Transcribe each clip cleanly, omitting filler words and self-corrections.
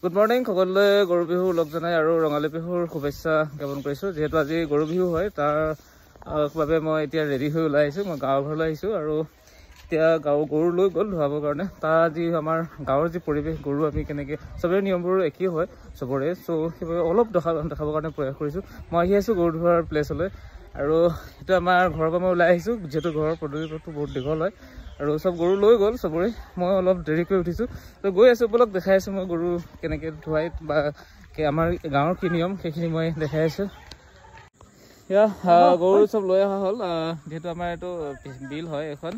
Good morning সকলোৱে গৰু বিহু লগ জনাই আৰু ৰঙালী বিহুৰ শুভেচ্ছা জ্ঞাপন কৰিছোঁ। যিহেতু আজি গৰু বিহু হয় তাৰ বাবে মই এতিয়া ৰেডি হৈ ওলাই আহিছোঁ। মই গাঁৱৰ ঘৰলৈ আহিছোঁ আৰু এতিয়া গৰু লৈ গ'ল ধুৱাবৰ কাৰণে। তাৰ যি আমাৰ গাঁৱৰ যি পৰিৱেশ, গৰু আমি কেনেকৈ চবৰে নিয়মবোৰ একেই হয় চবৰে, চ' সেইবাবে অলপ দেখাবৰ কাৰণে প্ৰয়াস কৰিছোঁ। মই আহি আছোঁ গৰু ধোৱাৰ প্লেচলৈ আৰু সেইটো আমাৰ ঘৰৰ পৰা মই ওলাই আহিছোঁ, যিহেতু ঘৰৰ পদূলিটো বহুত দীঘল হয় আৰু চব গৰু লৈ গ'ল চবৰে। মই অলপ দেৰিকৈ উঠিছোঁ, তো গৈ আছোঁ অলপ দেখাই আছোঁ মই গৰু কেনেকৈ ধুৱাই বা আমাৰ গাঁৱৰ কি নিয়ম সেইখিনি মই দেখাই আছোঁ। এয়া গৰু চব লৈ অহা হ'ল, যিহেতু আমাৰ এইটো বিল হয় এখন।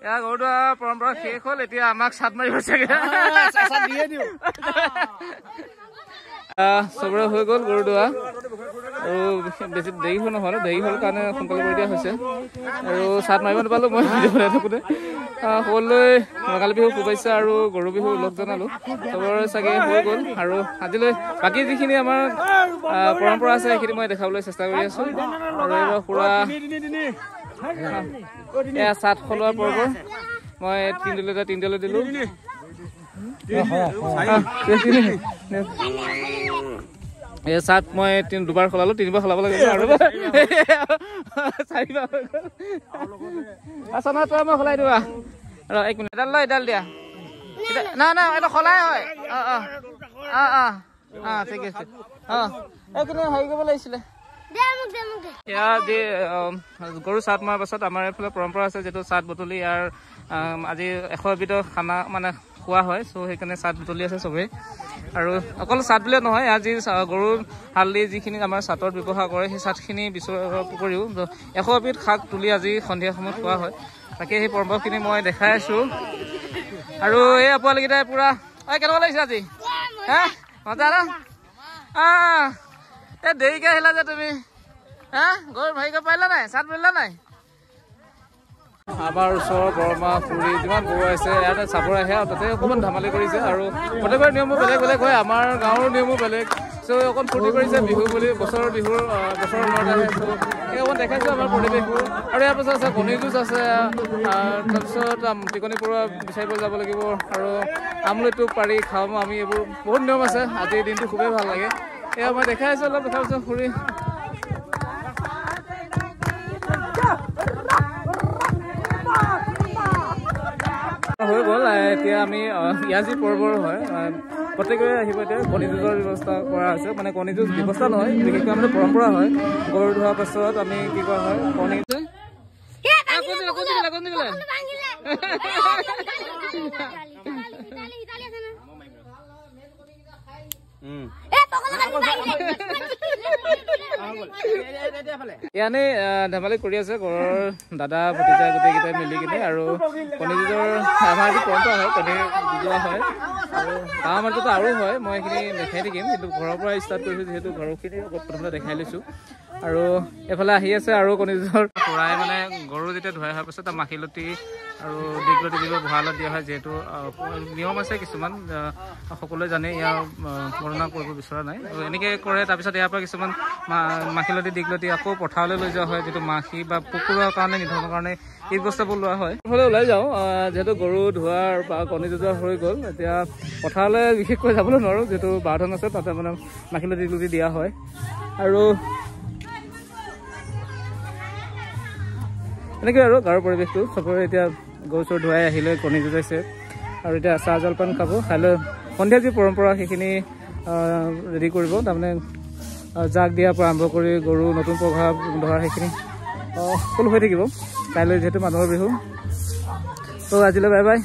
এয়া গৰু ধোৱা পৰম্পৰা শেষ হ'ল, এতিয়া আমাক চাট মাৰিব চাগে। চবৰে হৈ গ'ল গৰু ধোৱা আৰু বেছি দেৰি হ'ল নহ'লে, দেৰি হ'ল কাৰণে সোনকালে কৰি দিয়া হৈছে আৰু চাট মাৰিব নাপালোঁ মই বনাই থাকোঁতে। সকলোলৈ ৰঙালী বিহু শুভেচ্ছা আৰু গৰু বিহু লগ জনালোঁ। চবৰে চাগে হৈ গ'ল আৰু আজিলৈ বাকী যিখিনি আমাৰ পৰম্পৰা আছে সেইখিনি মই দেখাবলৈ চেষ্টা কৰি আছোঁ। আৰু এইবাৰ পুৰা এয়া চাট সলোৱা পৰ্ব, মই 3 ডলৈ দিলোঁ। এই চাট মই 2বাৰ সলালোঁ, 3বাৰ সলাব লাগিব আৰু 4বাৰ হৈ গ'ল। আচ্ছা নহয় তই মই সলাই দিবা আৰু 1 মিনিট এডাল এডাল দিয়া না না এইটো সলাই হয়। ঠিক আছে। এইখিনি হেৰি কৰিব লাগিছিলে। এয়া যি গৰু চাট মৰাৰ পাছত আমাৰ এইফালে পৰম্পৰা আছে, যিহেতু চাট বুটলি ইয়াৰ আজি 100 এবিধৰ খানা মানে খোৱা হয়, চ' সেইকাৰণে চাট বুটলি আছে চবেই। আৰু অকল চাট বুলিয়ে নহয়, আজি গৰুৰ হালধি যিখিনি আমাৰ চাটত ব্যৱহাৰ কৰে সেই চাটখিনি বিচৰাৰ উপৰিও 100 এবিধ শাক তুলি আজি সন্ধিয়া সময়ত খোৱা হয়। তাকে সেই পৰম্পৰাখিনি মই দেখাই আছোঁ। আৰু এই পোৱালিকেইটাই পুৰা কেনেকুৱা লাগিছে আজি? হে মজা ন? এই দেৰিকৈ আহিলা যে তুমি, গৰু হেৰি কৰিব পাৰিলা নাই, চাট বুলিলা নাই? আমাৰ ওচৰৰ বৰমা খুৰী যিমান গৰু আছে ইয়াতে চাবলৈ আহে আৰু তাতে অকণমান ধেমালি কৰিছে আৰু প্ৰত্যেকৰে নিয়মবোৰ বেলেগ বেলেগ হয়, আমাৰ গাঁৱৰ নিয়মো বেলেগ। চ' অকণ ফূৰ্তি কৰিছে বিহু বুলি, বছৰৰ মূৰত আহে। চ' সেই অকণ দেখাইছোঁ আমাৰ পৰিৱেশবোৰ। আৰু ইয়াৰ পাছত আছে কণী যুঁজ আছে, তাৰপিছত টিকনি পৰুৱা বিচাৰিব যাব লাগিব আৰু আমলইটো পাৰি খাওঁ আমি, এইবোৰ বহুত নিয়ম আছে। আজিৰ দিনটো খুবেই ভাল লাগে। এয়া মই দেখাই আছোঁ, অলপ দেখাই আছোঁ খুৰী। হৈ গ'ল। এতিয়া আমি ইয়াৰ যি পৰ্বৰ হয় প্ৰত্যেকৰে আহিব। এতিয়া কণী যুঁজৰ ব্যৱস্থা কৰা হৈছে, মানে কণী যুঁজ ব্যৱস্থা নহয়, বিশেষকৈ আমাৰ পৰম্পৰা হয়। গৰু ধোৱাৰ পাছত আমি কি কৰা হয়, কণী ইয়ানে ধেমালি কৰি আছে ঘৰৰ দাদা ভতিজা গোটেইকেইটাই মিলি কিনে। আৰু কণী যুঁজৰ আমাৰ যি পৰম্পৰা হয়, কণী যুঁজোৱা হয় আৰু গাঁৱৰ মাজতো আৰু হয়। মই এইখিনি দেখাই থাকিম, কিন্তু ঘৰৰ পৰা ষ্টাৰ্ট কৰিছোঁ যিহেতু ঘৰৰখিনি প্ৰথমতে দেখাই লৈছোঁ। আৰু এইফালে আহি আছে আৰু কণী যুঁজৰ খুৰাই, মানে গৰু যেতিয়া ধুৱাই হোৱাৰ পাছত মাখিলতী আৰু দীঘলতি দিব ভঁৰালত দিয়া হয়। যিহেতু নিয়ম আছে কিছুমান, সকলোৱে জানে, ইয়াৰ বৰ্ণনা কৰিব বিচৰা নাই। এনেকৈ কৰে। তাৰপিছত ইয়াৰ পৰা কিছুমান মাখিলতী দীঘলতি আকৌ পথাৰলৈ লৈ যোৱা হয়, যিটো মাখি বা পোক-পৰুৱাৰ কাৰণে নিধনৰ কাৰণে এই বস্তুবোৰ লোৱা হয়। এইফালে ওলাই যাওঁ, যিহেতু গৰু ধোৱাৰ বা কণী যুঁজোৱা হৈ গ'ল। এতিয়া পথাৰলৈ বিশেষকৈ যাবলৈ নোৱাৰোঁ, যিহেতু বাৰধন আছে, তাতে মানে মাখিলতী দীঘলতি দিয়া হয়। আৰু এনেকৈ আৰু গাঁৱৰ পৰিৱেশটো চবৰে এতিয়া গৰু চৰু ধুৱাই আহিলে, কণী যুঁজাইছে আৰু এতিয়া চাহ জলপান খাব। খাই সন্ধিয়া যি পৰম্পৰা সেইখিনি ৰেডি কৰিব, তাৰমানে জাক দিয়াৰ পৰা আৰম্ভ কৰি গৰু নতুন পঘা ধৰা সেইখিনি সকলো হৈ থাকিব কাইলৈ, যিহেতু মানুহৰ বিহু। ত' আজিলৈ বাই বাই।